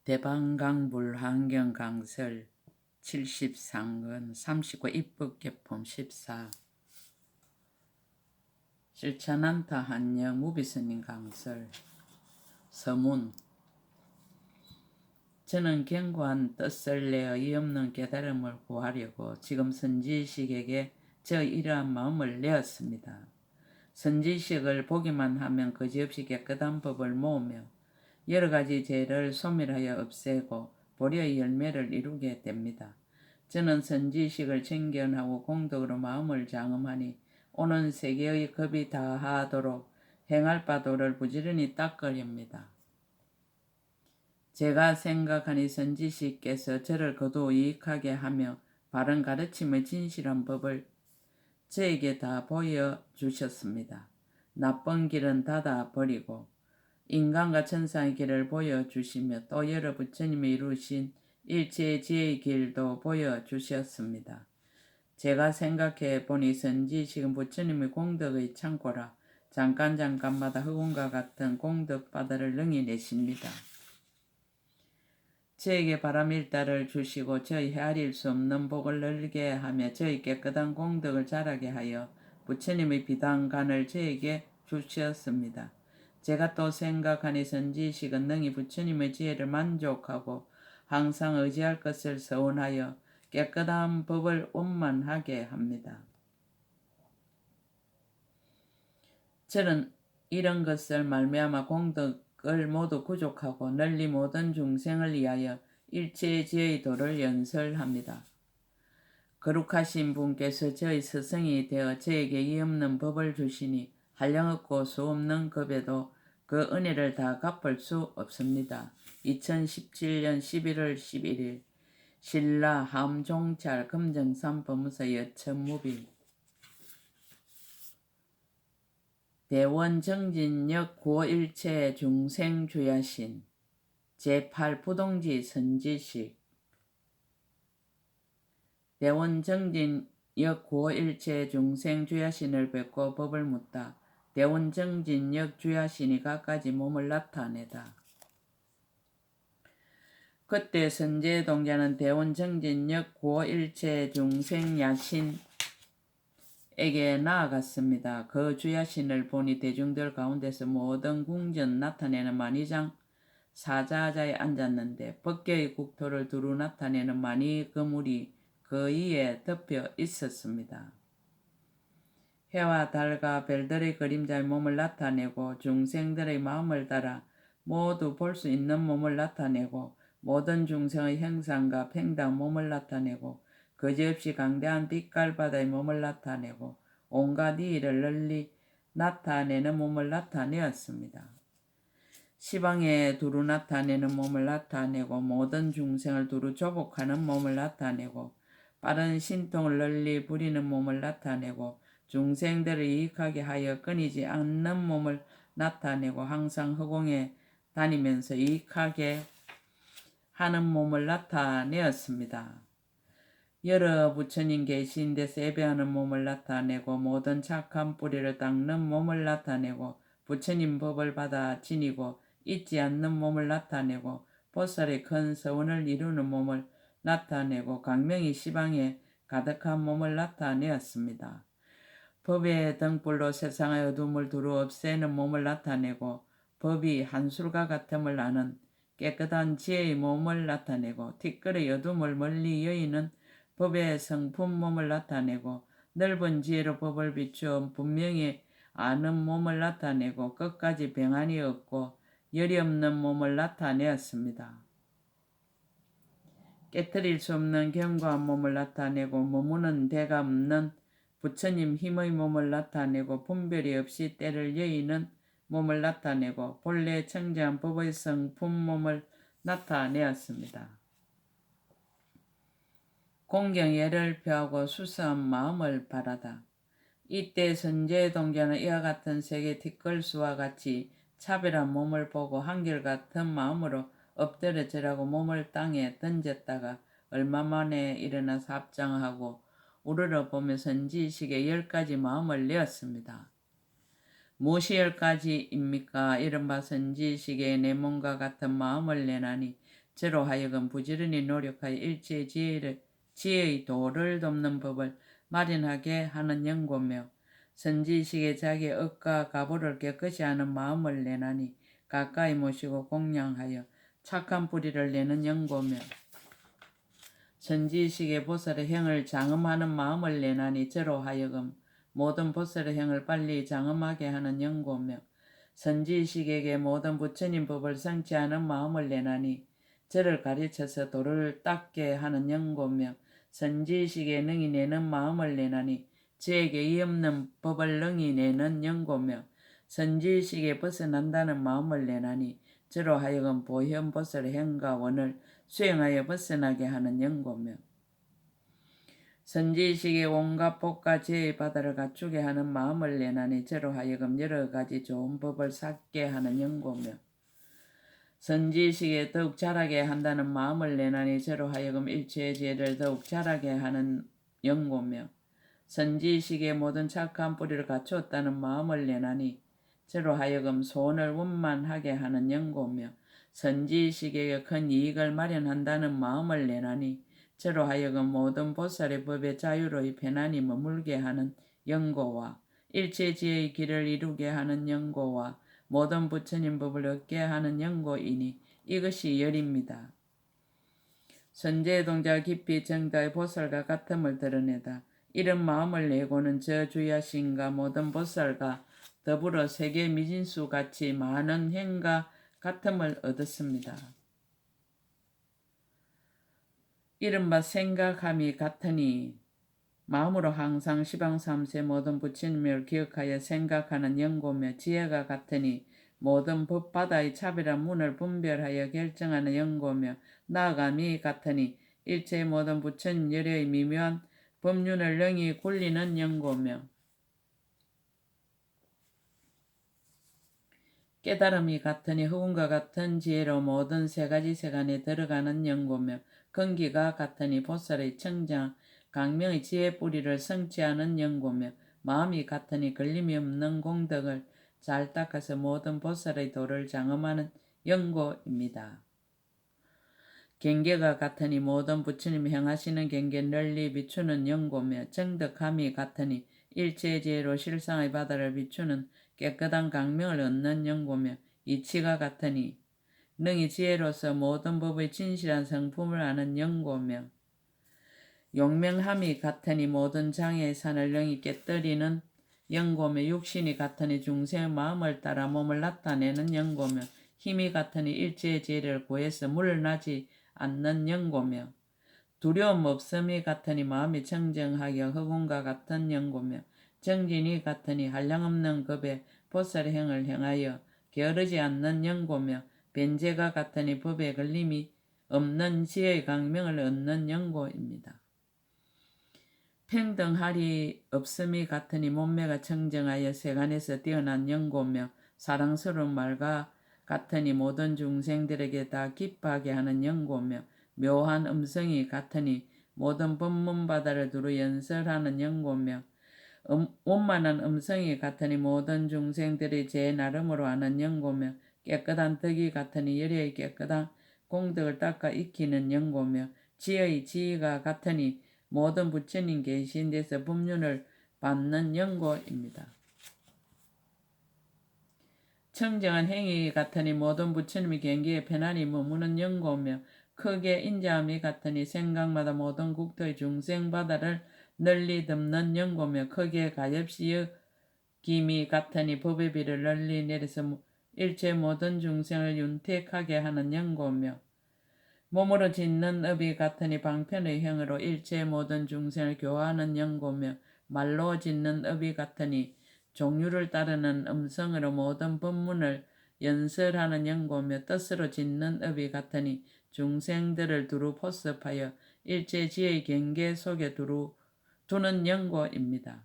대방강불 환경강설 73권 39 입법개품 14 실천한타 한영 무비스님 강설 서문 저는 견고한 뜻을 내어 이없는 깨달음을 구하려고 지금 선지식에게 저 이러한 마음을 내었습니다. 선지식을 보기만 하면 그지없이 깨끗한 법을 모으며 여러 가지 죄를 소멸하여 없애고 보리의 열매를 이루게 됩니다. 저는 선지식을 청견하고 공덕으로 마음을 장엄하니 오는 세계의 겁이 다하도록 행할 바도를 부지런히 닦으렵니다. 제가 생각하니 선지식께서 저를 거두 유익하게 하며 바른 가르침의 진실한 법을 저에게 다 보여주셨습니다. 나쁜 길은 닫아 버리고 인간과 천사의 길을 보여주시며 또 여러 부처님이 이루신 일체의 지혜의 길도 보여주셨습니다. 제가 생각해 보니 선지식은 부처님의 공덕의 창고라 잠깐마다 흑운과 같은 공덕바다를 능히 내십니다. 저에게 바람일다를 주시고 저의 헤아릴 수 없는 복을 늘게 하며 저의 깨끗한 공덕을 자라게 하여 부처님의 비단간을 저에게 주셨습니다. 제가 또 생각하니 선지식은 능히 부처님의 지혜를 만족하고 항상 의지할 것을 서원하여 깨끗한 법을 원만하게 합니다. 저는 이런 것을 말미암아 공덕을 모두 구족하고 널리 모든 중생을 위하여 일체의 지혜의 도를 연설합니다. 거룩하신 분께서 저의 스승이 되어 저에게 이없는 법을 주시니 한량없고 수없는 급에도 그 은혜를 다 갚을 수 없습니다. 2017년 11월 11일 신라 함종찰 금정산 법무사 여천무비 대원정진역 구호일체 중생주야신 제8부동지 선지식 대원정진역 구호일체 중생주야신을 뵙고 법을 묻다. 대원정진역 주야신이 갖가지 몸을 나타내다. 그때 선제동자는 대원정진역 구호일체 중생야신에게 나아갔습니다. 그 주야신을 보니 대중들 가운데서 모든 궁전 나타내는 만의장 사자자에 앉았는데 법계의 국토를 두루 나타내는 만의 그물이 그 위에 덮여 있었습니다. 해와 달과 별들의 그림자의 몸을 나타내고 중생들의 마음을 따라 모두 볼 수 있는 몸을 나타내고 모든 중생의 형상과 평당 몸을 나타내고 그지없이 강대한 빛깔 바다의 몸을 나타내고 온갖 이의를 널리 나타내는 몸을 나타내었습니다. 시방에 두루 나타내는 몸을 나타내고 모든 중생을 두루 조복하는 몸을 나타내고 빠른 신통을 널리 부리는 몸을 나타내고 중생들을 이익하게 하여 끊이지 않는 몸을 나타내고 항상 허공에 다니면서 이익하게 하는 몸을 나타내었습니다. 여러 부처님 계신 데서 예배하는 몸을 나타내고 모든 착한 뿌리를 닦는 몸을 나타내고 부처님 법을 받아 지니고 잊지 않는 몸을 나타내고 보살의 큰 서원을 이루는 몸을 나타내고 광명이 시방에 가득한 몸을 나타내었습니다. 법의 등불로 세상의 어둠을 두루 없애는 몸을 나타내고 법이 한술과 같음을 아는 깨끗한 지혜의 몸을 나타내고 티끌의 어둠을 멀리 여의는 법의 성품 몸을 나타내고 넓은 지혜로 법을 비추어 분명히 아는 몸을 나타내고 끝까지 병안이 없고 열이 없는 몸을 나타내었습니다. 깨트릴 수 없는 견고한 몸을 나타내고 머무는 데가 없는 부처님 힘의 몸을 나타내고 분별이 없이 때를 여의는 몸을 나타내고 본래 청정한 법의 성품 몸을 나타내었습니다. 공경예를 표하고 수수한 마음을 바라다. 이때 선제동자는 이와 같은 세계 티끌수와 같이 차별한 몸을 보고 한결같은 마음으로 엎드려 절하고 몸을 땅에 던졌다가 얼마 만에 일어나서 합장하고 우러러 보며 선지식에 10가지 마음을 내었습니다. 무엇이 10가지입니까? 이른바 선지식에 내 몸과 같은 마음을 내나니 저로 하여금 부지런히 노력하여 일체의 지혜의 도를 돕는 법을 마련하게 하는 연고며 선지식에 자기의 억과 가보를 깨끗이 하는 마음을 내나니 가까이 모시고 공양하여 착한 뿌리를 내는 연고며 선지식의 보살의 행을 장엄하는 마음을 내나니 저로 하여금 모든 보살의 행을 빨리 장엄하게 하는 연고며 선지식에게 모든 부처님 법을 성취하는 마음을 내나니 저를 가르쳐서 도를 닦게 하는 연고며 선지식에 능히 내는 마음을 내나니 저에게 이없는 법을 능히 내는 연고며 선지식에 벗어난다는 마음을 내나니 저로 하여금 보현보살의 행과 원을 수행하여 벗어나게 하는 연고며 선지식의 온갖 복과 죄의 바다를 갖추게 하는 마음을 내나니 저로 하여금 여러 가지 좋은 법을 쌓게 하는 연고며 선지식에 더욱 자라게 한다는 마음을 내나니 저로 하여금 일체의 죄를 더욱 자라게 하는 연고며 선지식의 모든 착한 뿌리를 갖추었다는 마음을 내나니 저로 하여금 소원을 원만하게 하는 연고며 선지식에게 큰 이익을 마련한다는 마음을 내나니 저로 하여금 모든 보살의 법에 자유로이 편안히 머물게 하는 연고와 일체지혜의 길을 이루게 하는 연고와 모든 부처님 법을 얻게 하는 연고이니 이것이 열입니다. 선제의 동자 깊이 정다의 보살과 같음을 드러내다. 이런 마음을 내고는 저 주야신과 모든 보살과 더불어 세계 미진수 같이 많은 행과 같음을 얻었습니다. 이른바 생각함이 같으니 마음으로 항상 시방삼세 모든 부처님을 기억하여 생각하는 연고며 지혜가 같으니 모든 법바다의 차별한 문을 분별하여 결정하는 연고며 나아감이 같으니 일체의 모든 부처님 열의 미묘한 법륜을 능히 굴리는 연고며 깨달음이 같으니 흑운과 같은 지혜로 모든 세 가지 세간에 들어가는 연고며 근기가 같으니 보살의 청장 강명의 지혜 뿌리를 성취하는 연고며 마음이 같으니 걸림이 없는 공덕을 잘 닦아서 모든 보살의 도를 장엄하는 연고입니다. 경계가 같으니 모든 부처님이 행하시는 경계 널리 비추는 연고며 정덕함이 같으니 일체의 지혜로 실상의 바다를 비추는 깨끗한 강명을 얻는 연고며 이치가 같으니 능히 지혜로서 모든 법의 진실한 성품을 아는 연고며 용명함이 같으니 모든 장애의 산을 능히 깨뜨리는 연고며 육신이 같으니 중생의 마음을 따라 몸을 나타내는 연고며 힘이 같으니 일체의 지혜를 구해서 물러나지 않는 연고며 두려움 없음이 같으니 마음이 청정하여 흑운과 같은 연고며 정진이 같으니 한량없는 급에 보살의 행을 행하여 게으르지 않는 연고며 변제가 같으니 법에 걸림이 없는 지혜의 강명을 얻는 연고입니다. 평등할이 없음이 같으니 몸매가 청정하여 세간에서 뛰어난 연고며 사랑스러운 말과 같으니 모든 중생들에게 다 기뻐하게 하는 연고며 묘한 음성이 같으니 모든 법문바다를 두루 연설하는 연고며 원만한 음성이 같으니 모든 중생들이 제 나름으로 아는 연고며 깨끗한 덕이 같으니 열의 깨끗한 공덕을 닦아 익히는 연고며 지혜의 지위가 같으니 모든 부처님 계신 데서 법륜을 받는 연고입니다. 청정한 행위 같으니 모든 부처님의 경계에 편안히 머무는 연고며 크게 인자함이 같으니 생각마다 모든 국토의 중생바다를 널리 덮는 연고며 크게 가엾이 여김이 같으니 법의 비를 널리 내려서 일체 모든 중생을 윤택하게 하는 연고며 몸으로 짓는 업이 같으니 방편의 행으로 일체 모든 중생을 교화하는 연고며 말로 짓는 업이 같으니 종류를 따르는 음성으로 모든 법문을 연설하는 연고며 뜻으로 짓는 업이 같으니 중생들을 두루 포섭하여 일체 지혜의 경계 속에 두는 연고입니다.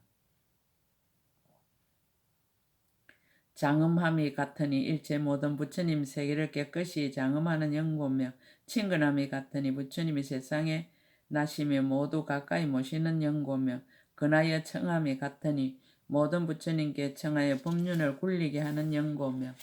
장엄함이 같으니 일체 모든 부처님 세계를 깨끗이 장엄하는 연고며 친근함이 같으니 부처님이 세상에 나시며 모두 가까이 모시는 연고며 근하여 청함이 같으니 모든 부처님께 청하여 법륜을 굴리게 하는 연고며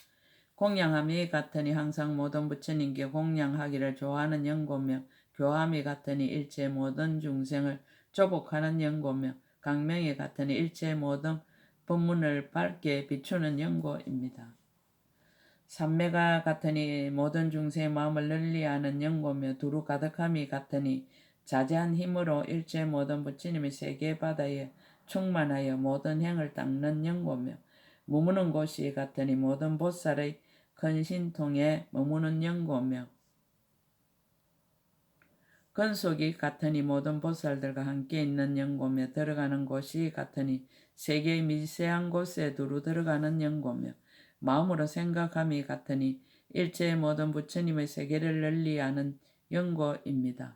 공양함이 같으니 항상 모든 부처님께 공양하기를 좋아하는 연고며 교함이 같으니 일체 모든 중생을 조복하는 연고며 강명이 같으니 일체 모든 법문을 밝게 비추는 연고입니다. 삼매가 같으니 모든 중생의 마음을 널리하는 연고며 두루 가득함이 같으니 자제한 힘으로 일체 모든 부처님의 세계바다에 충만하여 모든 행을 닦는 연고며 머무는 곳이 같으니 모든 보살의 큰 신통에 머무는 연고며 근속이 같으니 모든 보살들과 함께 있는 연고며 들어가는 곳이 같으니 세계의 미세한 곳에 두루 들어가는 연고며 마음으로 생각함이 같으니 일체의 모든 부처님의 세계를 널리하는 연고입니다.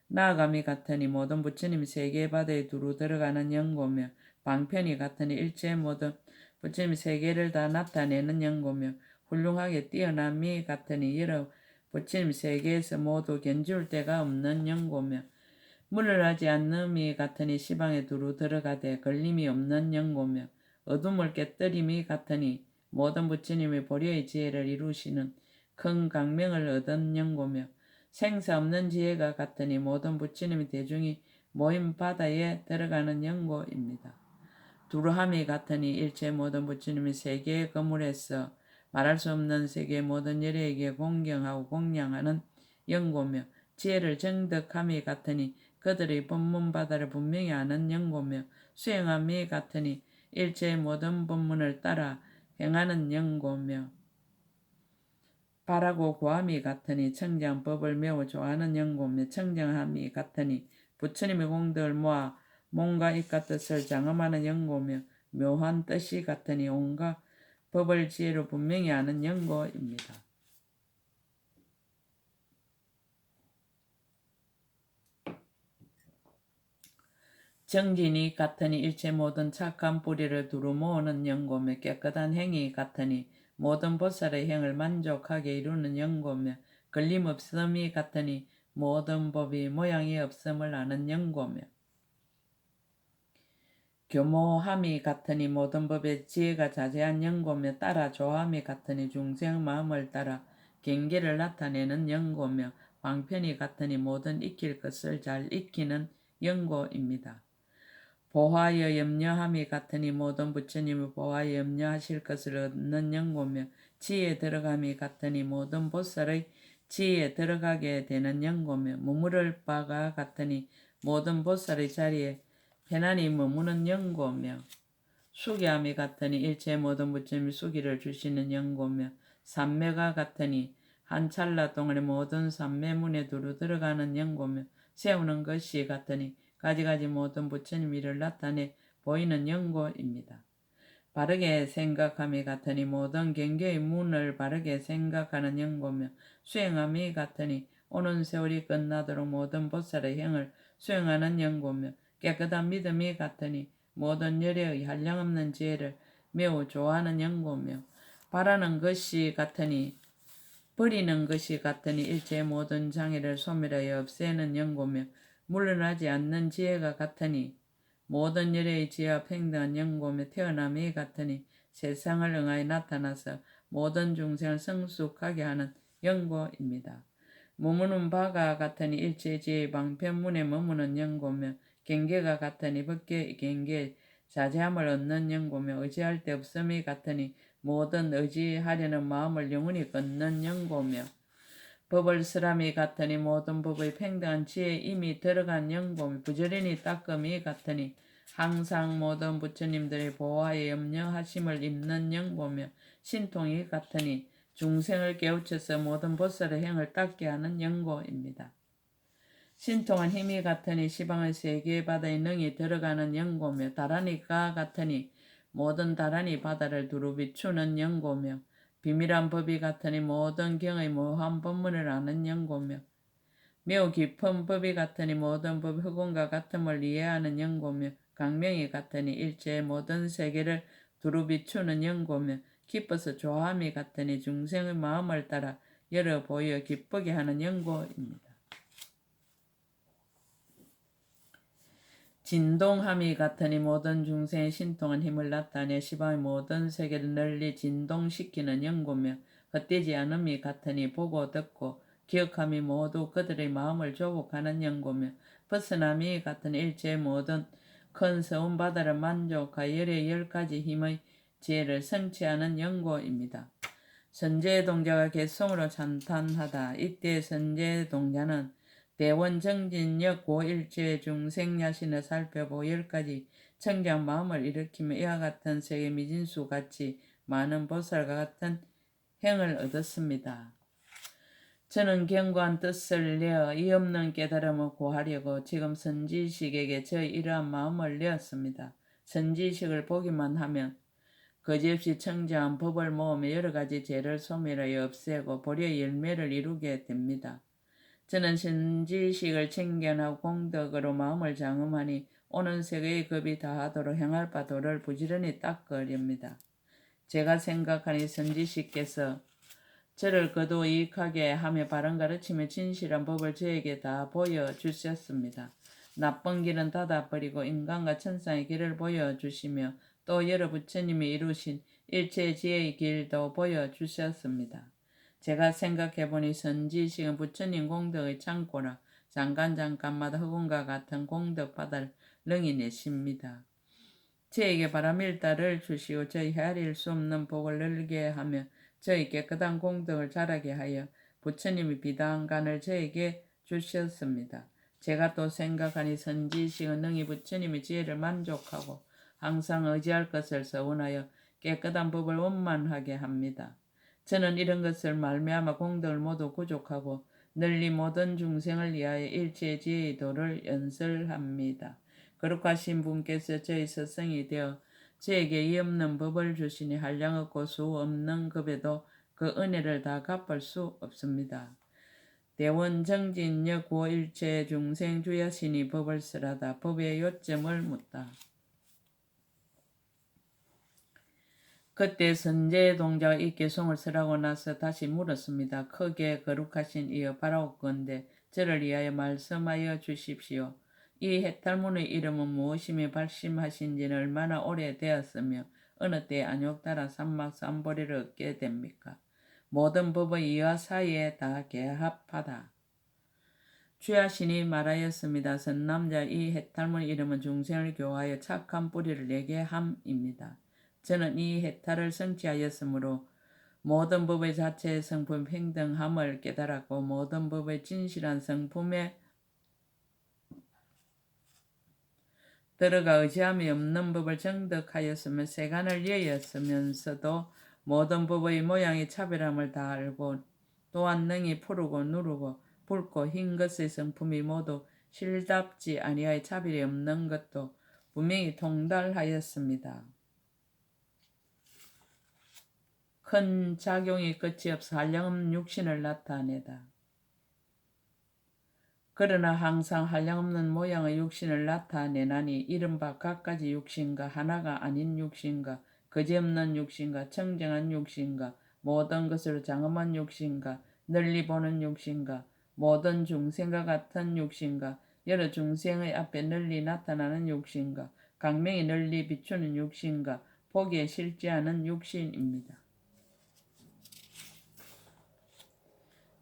나아감이 같으니 모든 부처님 세계바다에 두루 들어가는 연고며 방편이 같으니 일체의 모든 부처님 세계를 다 나타내는 연고며 훌륭하게 뛰어남이 같으니 여러 부처님 세계에서 모두 견줄 데가 없는 연고며 물러나지 않음이 같으니 시방에 두루 들어가되 걸림이 없는 연고며 어둠을 깨뜨림이 같으니 모든 부처님의 보려의 지혜를 이루시는 큰 강명을 얻은 연고며 생사 없는 지혜가 같으니 모든 부처님의 대중이 모임 바다에 들어가는 연고입니다. 두루함이 같으니 일체 모든 부처님의 세계의 거물에서 말할 수 없는 세계의 모든 열애에게 공경하고 공양하는 연고며 지혜를 정득함이 같으니 그들의 법문 바다를 분명히 아는 연고며 수행함이 같으니 일체의 모든 법문을 따라 행하는 연고며 바라고 고함이 같으니 청정법을 매우 좋아하는 연고며 청정함이 같으니 부처님의 공덕을 모아 몸과 입과 뜻을 장엄하는 연고며 묘한 뜻이 같으니 온갖 법을 지혜로 분명히 아는 연고입니다. 정진이 같으니 일체 모든 착한 뿌리를 두루 모으는 연고며 깨끗한 행위 같으니 모든 보살의 행을 만족하게 이루는 연고며 걸림없음이 같으니 모든 법이 모양이 없음을 아는 연고며 교모함이 같으니 모든 법의 지혜가 자제한 연고며 따라 조함이 같으니 중생 마음을 따라 경계를 나타내는 연고며 방편이 같으니 모든 익힐 것을 잘 익히는 연고입니다. 보화여 염려함이 같으니 모든 부처님의 보화여 염려하실 것을 얻는 연고며 지혜에 들어감이 같으니 모든 보살의 지혜에 들어가게 되는 연고며 머무를 바가 같으니 모든 보살의 자리에 편안히 머무는 연고며 수기함이 같으니 일체 모든 부처님이 수기를 주시는 연고며 삼매가 같으니 한 찰나 동안에 모든 삼매문에 두루 들어가는 연고며 세우는 것이 같으니 가지가지 모든 부처님 일을 나타내 보이는 연고입니다. 바르게 생각함이 같으니 모든 경계의 문을 바르게 생각하는 연고며 수행함이 같으니 오는 세월이 끝나도록 모든 보살의 행을 수행하는 연고며 깨끗한 믿음이 같으니 모든 열애의 한량없는 지혜를 매우 좋아하는 연고며 바라는 것이 같으니 버리는 것이 같으니 일체 모든 장애를 소멸하여 없애는 연고며 물러나지 않는 지혜가 같으니 모든 열애의 지혜와 평등한 연고며 태어남이 같으니 세상을 응하여 나타나서 모든 중생을 성숙하게 하는 연고입니다. 머무는 바가 같으니 일체 지혜의 방편문에 머무는 연고며 경계가 같으니 법계의 경계에 자제함을 얻는 연고며 의지할 데 없음이 같으니 모든 의지하려는 마음을 영원히 끊는 연고며 법을 쓰람이 같으니 모든 법의 평등한 지혜에 이미 들어간 연고며 부지런히 닦음이 같으니 항상 모든 부처님들의 보호하에 염려하심을 입는 연고며 신통이 같으니 중생을 깨우쳐서 모든 보살의 행을 닦게 하는 연고입니다. 신통한 힘이 같으니 시방의 세계의 바다에 능히 들어가는 연고며 다라니가 같으니 모든 다라니 바다를 두루 비추는 연고며 비밀한 법이 같으니 모든 경의 모호한 법문을 아는 연고며 매우 깊은 법이 같으니 모든 법 흑원과 같음을 이해하는 연고며 강명이 같으니 일체의 모든 세계를 두루 비추는 연고며 기뻐서 좋아함이 같으니 중생의 마음을 따라 열어 보여 기쁘게 하는 연고입니다. 진동함이 같으니 모든 중생의 신통한 힘을 나타내 시방의 모든 세계를 널리 진동시키는 연고며 헛되지 않음이 같으니 보고 듣고 기억함이 모두 그들의 마음을 조복하는 연고며 벗어남이 같은 일체의 모든 큰 서운 바다를 만족하여 열의 10가지 힘의 지혜를 성취하는 연고입니다. 선제동자가 개성으로 찬탄하다. 이때 선제동자는 대원정진역 고일체 중생야신을 살펴보고 10가지 청정 마음을 일으키며 이와 같은 세계 미진수같이 많은 보살과 같은 행을 얻었습니다. 저는 견고한 뜻을 내어 이 없는 깨달음을 구하려고 지금 선지식에게 저의 이러한 마음을 내었습니다. 선지식을 보기만 하면 거지없이 청정한 법을 모으며 여러가지 죄를 소멸하여 없애고 보리의 열매를 이루게 됩니다. 저는 선지식을 챙겨나고 공덕으로 마음을 장엄하니 오는 세계의 겁이 다하도록 행할 바 도를 부지런히 닦으렵니다. 제가 생각하니 선지식께서 저를 거두 이익하게 하며 바른 가르침의 진실한 법을 저에게 다 보여주셨습니다. 나쁜 길은 닫아버리고 인간과 천상의 길을 보여주시며 또 여러 부처님이 이루신 일체 지혜의 길도 보여주셨습니다. 제가 생각해보니 선지식은 부처님 공덕의 창고라 잠깐마다 흑운과 같은 공덕 바다를 능히 내십니다. 저에게 바람일다를 주시고 저희 헤아릴 수 없는 복을 늘게 하며 저희 깨끗한 공덕을 자라게 하여 부처님이 비단간을 저에게 주셨습니다. 제가 또 생각하니 선지식은 능히 부처님의 지혜를 만족하고 항상 의지할 것을 서운하여 깨끗한 법을 원만하게 합니다. 저는 이런 것을 말미암아 공덕을 모두 구족하고 널리 모든 중생을 위하여 일체의 지혜의 도를 연설합니다. 거룩하신 분께서 저희 스승이 되어 저에게 이 없는 법을 주시니 한량없고 수 없는 급에도 그 은혜를 다 갚을 수 없습니다. 대원정진역 구일체 중생 주야신이 법을 쓰라다. 법의 요점을 묻다. 그때 선제동자가 이 개송을 쓰라고 나서 다시 물었습니다. 크게 거룩하신 이여 바라옵건대 저를 위하여 말씀하여 주십시오. 이 해탈문의 이름은 무엇이며 발심하신 지는 얼마나 오래되었으며 어느 때 안욕따라 삼막삼보리를 얻게 됩니까? 모든 법의 이와 사이에 다 개합하다. 주야신이 말하였습니다. 선남자 이 해탈문의 이름은 중생을 교화하여 착한 뿌리를 내게 함입니다. 저는 이 해탈을 성취하였으므로 모든 법의 자체의 성품 평등함을 깨달았고 모든 법의 진실한 성품에 들어가 의지함이 없는 법을 정득하였으며 세간을 여였으면서도 모든 법의 모양의 차별함을 다 알고 또한 능히 푸르고 누르고 붉고 흰 것의 성품이 모두 실답지 아니하여 차별이 없는 것도 분명히 통달하였습니다. 큰 작용이 끝이 없어 한량없는 육신을 나타내다. 그러나 항상 한량없는 모양의 육신을 나타내나니 이른바 갖가지 육신과 하나가 아닌 육신과 거지없는 육신과 청정한 육신과 모든 것으로 장엄한 육신과 널리 보는 육신과 모든 중생과 같은 육신과 여러 중생의 앞에 널리 나타나는 육신과 강명이 널리 비추는 육신과 보기에 실제하는 육신입니다.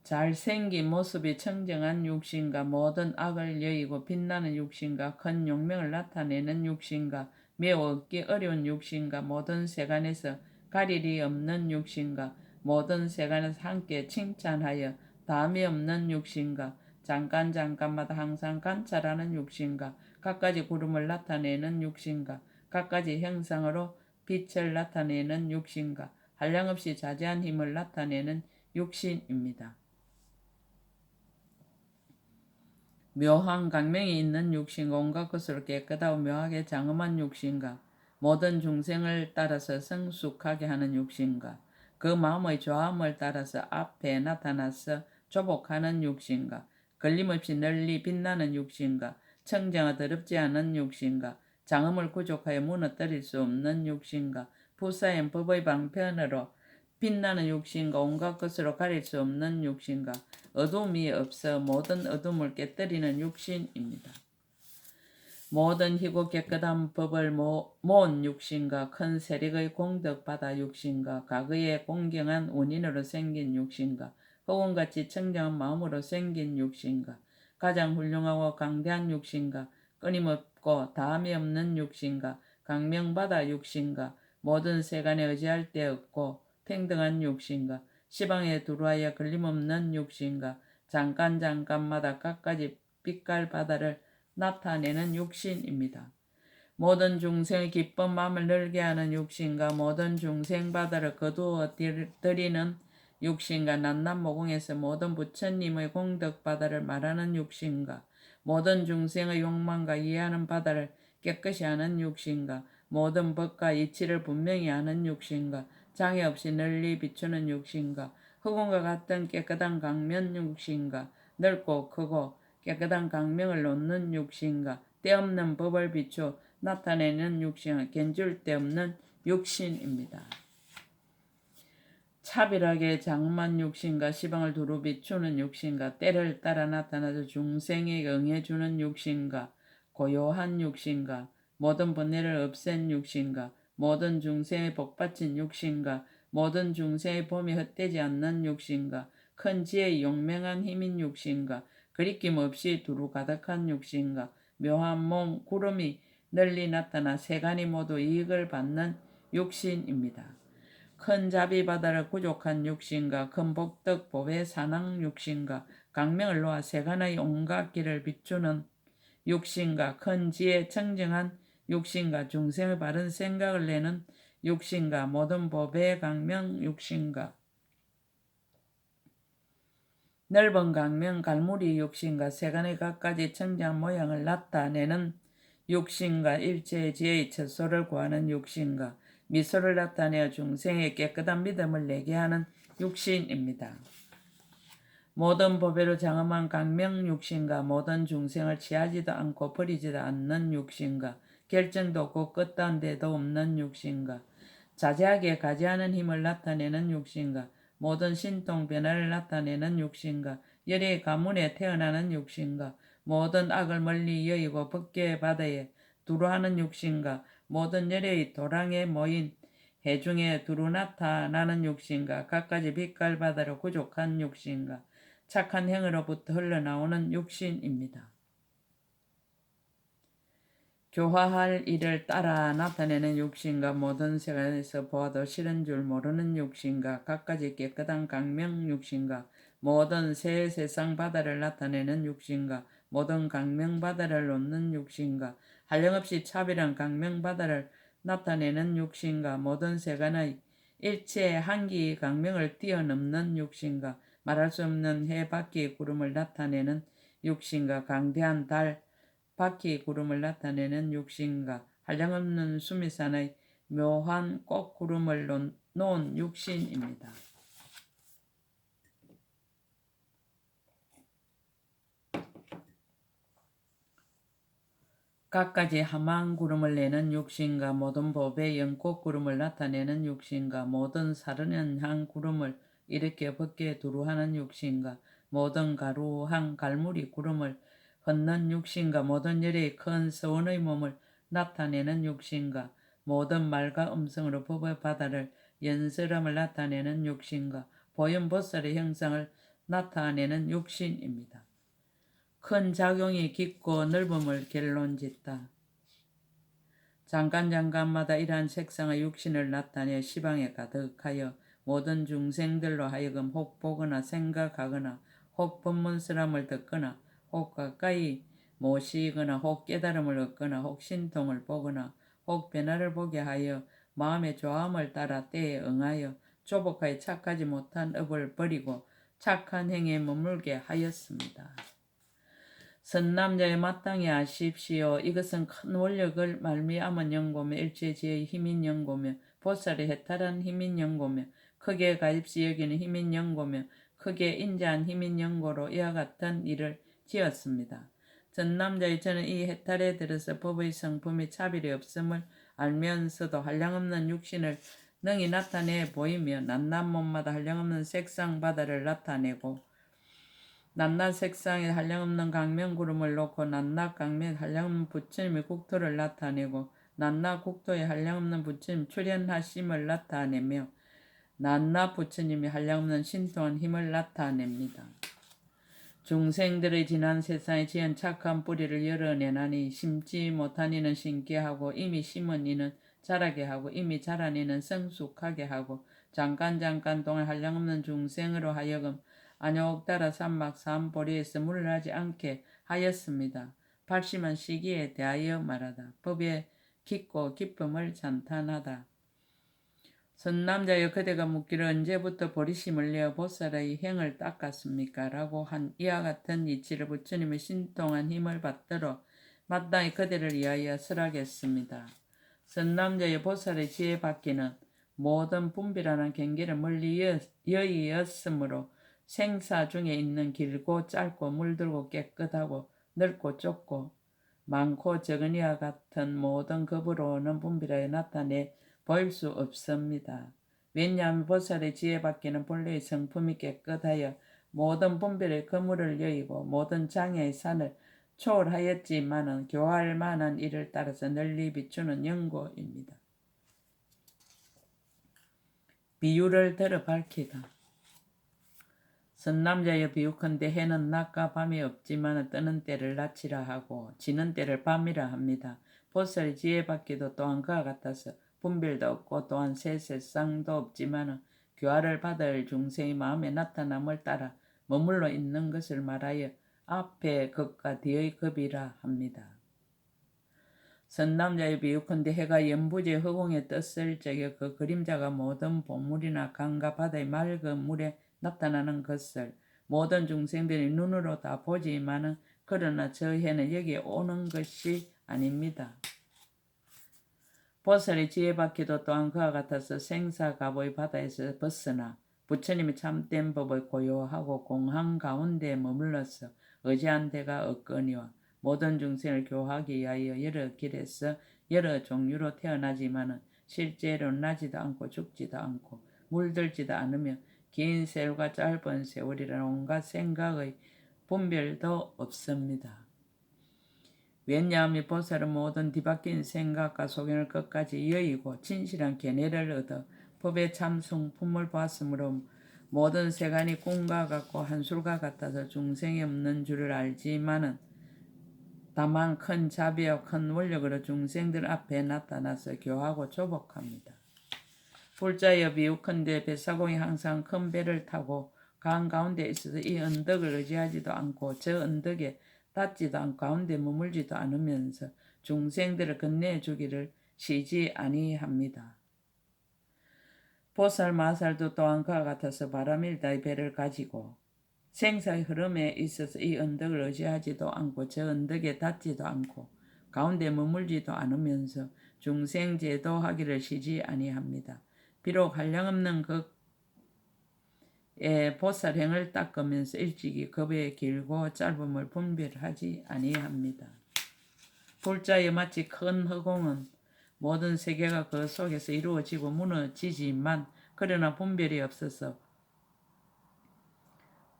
잘생긴 모습이 청정한 육신과 모든 악을 여의고 빛나는 육신과 큰 용명을 나타내는 육신과 매우 얻기 어려운 육신과 모든 세간에서 가릴이 없는 육신과 모든 세간에서 함께 칭찬하여 다함이 없는 육신과 잠깐마다 항상 관찰하는 육신과 갖가지 구름을 나타내는 육신과 갖가지 형상으로 빛을 나타내는 육신과 한량없이 자제한 힘을 나타내는 육신입니다. 묘한 강명이 있는 육신과 온갖 것으로 깨끗하고 묘하게 장엄한 육신과 모든 중생을 따라서 성숙하게 하는 육신과 그 마음의 조함을 따라서 앞에 나타나서 조복하는 육신과 걸림없이 널리 빛나는 육신과 청정하 더럽지 않은 육신과 장엄을 구족하여 무너뜨릴 수 없는 육신과 부사인 법의 방편으로 빛나는 육신과 온갖 것으로 가릴 수 없는 육신과 어둠이 없어 모든 어둠을 깨뜨리는 육신입니다. 모든 희고 깨끗한 법을 모은 육신과 큰 세력의 공덕받아 육신과 과거의 공경한 원인으로 생긴 육신과 허공같이 청정한 마음으로 생긴 육신과 가장 훌륭하고 강대한 육신과 끊임없고 다함이 없는 육신과 강명받아 육신과 모든 세간에 의지할 데 없고 평등한 육신과 시방에 두루하여 걸림없는 육신과 잠깐마다 갖가지 빛깔 바다를 나타내는 육신입니다. 모든 중생의 기쁜 마음을 늘게 하는 육신과 모든 중생 바다를 거두어 들이는 육신과 난남모공에서 모든 부처님의 공덕 바다를 말하는 육신과 모든 중생의 욕망과 이해하는 바다를 깨끗이 하는 육신과 모든 법과 이치를 분명히 하는 육신과 장애 없이 널리 비추는 육신과 흑원과 같은 깨끗한 강면 육신과 넓고 크고 깨끗한 강명을 놓는 육신과 때없는 법을 비추어 나타내는 육신은 견줄 데 없는 육신입니다. 차별하게 장만 육신과 시방을 두루 비추는 육신과 때를 따라 나타나서 중생에게 응해주는 육신과 고요한 육신과 모든 번뇌를 없앤 육신과 모든 중생의 복받친 육신과 모든 중생의 봄이 헛되지 않는 육신과 큰 지혜의 용맹한 힘인 육신과 그리낌 없이 두루 가득한 육신과 묘한 몸 구름이 널리 나타나 세간이 모두 이익을 받는 육신입니다. 큰 자비바다를 구족한 육신과 큰 복덕 보배 산왕 육신과 강명을 놓아 세간의 온갖 길을 비추는 육신과 큰 지혜 청정한 육신과 중생의 바른 생각을 내는 육신과 모든 보배 강명 육신과 넓은 강명 갈무리 육신과 세간의 갖가지 청정 모양을 나타내는 육신과 일체의 지혜의 처소를 구하는 육신과 미소를 나타내어 중생의 깨끗한 믿음을 내게 하는 육신입니다. 모든 법외로 장엄한 강명 육신과 모든 중생을 취하지도 않고 버리지도 않는 육신과 결정도 없고 끝단데도 없는 육신과 자제하게 가지하는 힘을 나타내는 육신과 모든 신통 변화를 나타내는 육신과 열의 가문에 태어나는 육신과 모든 악을 멀리 여의고 법계의 바다에 두루하는 육신과 모든 열의 도랑에 모인 해중에 두루 나타나는 육신과 갖가지 빛깔 바다로 구족한 육신과 착한 행으로부터 흘러나오는 육신입니다. 교화할 일을 따라 나타내는 육신과 모든 세간에서 보아도 싫은 줄 모르는 육신과 갖가지 깨끗한 강명 육신과 모든 새 세상 바다를 나타내는 육신과 모든 강명 바다를 놓는 육신과 한량없이 차별한 강명 바다를 나타내는 육신과 모든 세간의 일체 한기 강명을 뛰어넘는 육신과 말할 수 없는 해 바퀴 구름을 나타내는 육신과 강대한 달 바퀴 구름을 나타내는 육신과 한량없는 수미산의 묘한 꽃구름을 놓은 육신입니다. 갖가지 함한 구름을 내는 육신과 모든 법의 연꽃 구름을 나타내는 육신과 모든 사르는 구름을 일으켜 벗게 두루하는 육신과 모든 가루한 갈무리 구름을 헛는 육신과 모든 열의 큰 서원의 몸을 나타내는 육신과 모든 말과 음성으로 법의 바다를 연설함을 나타내는 육신과 보현보살의 형상을 나타내는 육신입니다. 큰 작용이 깊고 넓음을 결론짓다. 잠깐마다 이러한 색상의 육신을 나타내 시방에 가득하여 모든 중생들로 하여금 혹 보거나 생각하거나 혹 법문스람을 듣거나 혹 가까이 모시거나 혹 깨달음을 얻거나 혹 신통을 보거나 혹 변화를 보게 하여 마음의 조함을 따라 때에 응하여 조복하여 착하지 못한 업을 버리고 착한 행에 머물게 하였습니다. 선남자의 마땅히 아십시오. 이것은 큰 원력을 말미암은 연고며 일체지의 힘인 연고며 보살의 해탈한 힘인 연고며 크게 가입시 여기는 힘인 연고며 크게 인자한 힘인 연고로 이와 같은 일을 지었습니다. 전남자의 저는 이 해탈에 들어서 법의 성품이 차별이 없음을 알면서도 한량없는 육신을 능히 나타내 보이며 난남몸마다 한량없는 색상 바다를 나타내고 낱낱 색상의 한량없는 강명구름을 놓고 낱낱 강명에 한량없는 부처님의 국토를 나타내고 낱낱 국토에 한량없는 부처님 출현하심을 나타내며 낱낱 부처님이 한량없는 신통한 힘을 나타냅니다. 중생들의 지난 세상에 지은 착한 뿌리를 열어내나니 심지 못한 이는 심게 하고 이미 심은 이는 자라게 하고 이미 자란 이는 성숙하게 하고 잠깐 동안 한량없는 중생으로 하여금 안욕따라 삼막 삼보리에서 물러나지 않게 하였습니다. 발심한 시기에 대하여 말하다. 법의 깊고 기쁨을 찬탄하다. 선남자여 그대가 묻기를 언제부터 보리심을 내어 보살의 행을 닦았습니까? 라고 한 이와 같은 이치를 부처님의 신통한 힘을 받들어 마땅히 그대를 위하여 설하겠습니다. 선남자여 보살의 지혜 받기는 모든 분별하는 경계를 멀리 여의었으므로 생사 중에 있는 길고 짧고 물들고 깨끗하고 넓고 좁고 많고 적은 이와 같은 모든 급으로는 분별하여 나타내 보일 수 없습니다. 왜냐하면 보살의 지혜밖에는 본래의 성품이 깨끗하여 모든 분별의 그물을 여의고 모든 장애의 산을 초월하였지만은 교화할 만한 일을 따라서 널리 비추는 연고입니다. 비유를 들어 밝히다. 선남자여 비유컨대 해는 낮과 밤이 없지만 뜨는 때를 낮이라 하고 지는 때를 밤이라 합니다. 보살의 지혜받기도 또한 그와 같아서 분별도 없고 또한 새 세상도 없지만 교화를 받을 중생의 마음의 나타남을 따라 머물러 있는 것을 말하여 앞의 급과 뒤의 급이라 합니다. 선남자의 비유컨대 해가 연부지의 허공에 떴을 적에 그 그림자가 모든 보물이나 강과 바다의 맑은 물에 나타나는 것을 모든 중생들이 눈으로 다 보지만은 그러나 저 해는 여기에 오는 것이 아닙니다. 보살의 지혜받기도 또한 그와 같아서 생사갑의 바다에서 벗어나 부처님의 참된 법을 고요하고 공한 가운데 머물러서 의지한 데가 없거니와 모든 중생을 교화하기 위하여 여러 길에서 여러 종류로 태어나지만은 실제로 나지도 않고 죽지도 않고 물들지도 않으며 긴 세월과 짧은 세월이라는 온갖 생각의 분별도 없습니다. 왜냐하면 보살은 모든 뒤바뀐 생각과 소견을 끝까지 여의고 진실한 견해를 얻어 법의 참 성품을 보았으므로 모든 세간이 꿈과 같고 한술과 같아서 중생이 없는 줄을 알지만은 다만 큰 자비와 큰 원력으로 중생들 앞에 나타나서 교하고 조복합니다. 불자여 비유컨대 뱃사공이 항상 큰 배를 타고 강 가운데 있어서 이 언덕을 의지하지도 않고 저 언덕에 닿지도 않고 가운데 머물지도 않으면서 중생들을 건네주기를 쉬지 아니합니다. 보살 마살도 또한 그와 같아서 바람일다의 배를 가지고 생사의 흐름에 있어서 이 언덕을 의지하지도 않고 저 언덕에 닿지도 않고 가운데 머물지도 않으면서 중생 제도하기를 쉬지 아니합니다. 비록 한량없는 의 보살행을 닦으면서 일찍이 급의 길고 짧음을 분별하지 아니합니다. 불자여 마치 큰 허공은 모든 세계가 그 속에서 이루어지고 무너지지만 그러나 분별이 없어서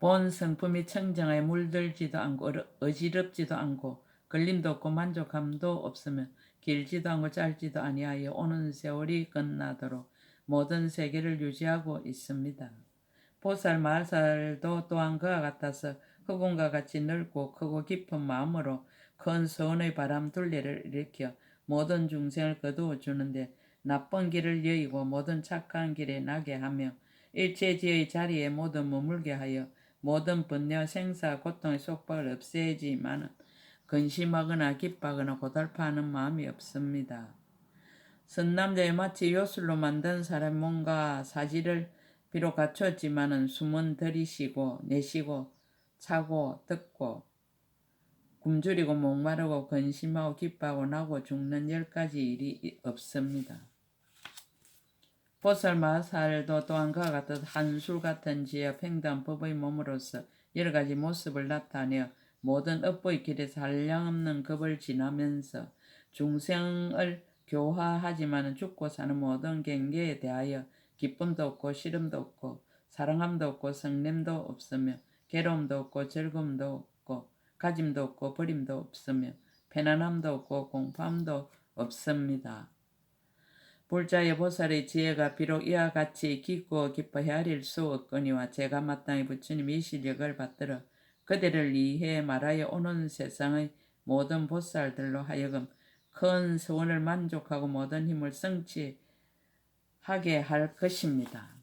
본 성품이 청정하여 물들지도 않고 어지럽지도 않고 걸림도 없고 만족함도 없으며 길지도 않고 짧지도 아니하여 오는 세월이 끝나도록 모든 세계를 유지하고 있습니다. 보살 마살도 또한 그와 같아서 허공과 같이 넓고 크고 깊은 마음으로 큰 서원의 바람 둘레를 일으켜 모든 중생을 거두어 주는데 나쁜 길을 여의고 모든 착한 길에 나게 하며 일체지의 자리에 모두 머물게 하여 모든 번뇌와 생사 고통의 속박을 없애지만은 근심하거나 기뻐하거나 고달파하는 마음이 없습니다. 선남자의 마치 요술로 만든 사람 몸과 사지를 비록 갖추었지만은 숨은 들이쉬고 내쉬고 차고 듣고 굶주리고 목마르고 근심하고 기뻐하고 나고 죽는 10가지 일이 없습니다. 보살 마살도 또한 그와 같은 한술 같은 지혜와 팽대한 법의 몸으로서 여러 가지 모습을 나타내어 모든 업의 길에서 한량없는 급을 지나면서 중생을 교화하지만 죽고 사는 모든 경계에 대하여 기쁨도 없고 싫음도 없고 사랑함도 없고 성냄도 없으며 괴로움도 없고 즐거움도 없고 가짐도 없고 버림도 없으며 편안함도 없고 공포함도 없습니다. 불자의 보살의 지혜가 비록 이와 같이 깊고 깊어 헤아릴 수 없거니와 제가 마땅히 부처님의 이 실력을 받들어 그대를 이해해 말하여 오는 세상의 모든 보살들로 하여금 큰 소원을 만족하고 모든 힘을 성취하게 할 것입니다.